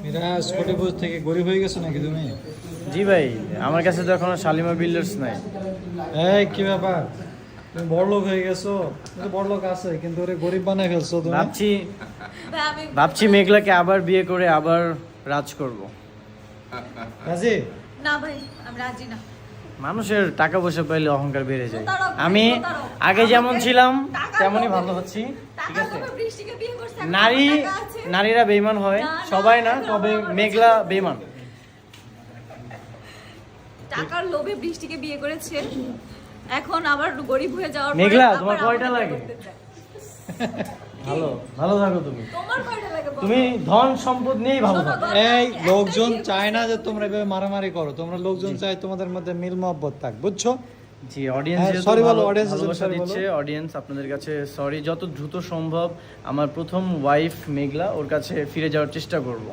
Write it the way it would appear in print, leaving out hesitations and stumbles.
মিরাজ কোটিপুর থেকে গরিব হয়ে গেছো নাকি তুমি? জি ভাই, আমার কাছে তো এখনো শালিমা বিল্ডার্স নাই। এই কি ব্যাপার, তুমি বড়লোক হয়ে গেছো? কিন্তু বড়লোক আছে, কিন্তু ওরে গরিব বানায় ফেলছো তুমি। ভাবছি মেঘলাকে আবার বিয়ে করে আবার রাজ করব। রাজি? না ভাই, আমি রাজি না। মানুষের টাকা পয়সা পাইলে অহংকার বেড়ে যায়। আমি আগে যেমন ছিলাম তেমনই ভালো হচ্ছি, ঠিক আছে? নারীরা বেঈমান হয়, সবাই না, তবে মেঘলা বেঈমান। টাকার লোভে বৃষ্টিকে বিয়ে করেছে, এখন আবার গরিব হয়ে যাওয়ার পরে মেঘলা, আবার তোমার কয়টা আমাকে লাগে? করতে চায়। ভালো থাকো তুমি। তোমার কয়টা লাগে বলো? তুমি ধন সম্পদ নিয়েই ভালো শোনো, থাকো। এই লোকজন চায় না যে তোমরা এভাবে মারামারি করো, তোমরা লোকজন চায় তোমাদের মধ্যে মিল মহব্বত থাক, বুঝছো? জি, অডিয়েন্স হ্যাঁ, sorry বলো, audience এর জন্য ভালোবাসা sorry বলো। দিচ্ছে। অডিয়েন্স আপনাদের কাছে সরি, যত দ্রুত সম্ভব আমার প্রথম ওয়াইফ মেঘলা, ওর কাছে ফিরে যাওয়ার চেষ্টা করব।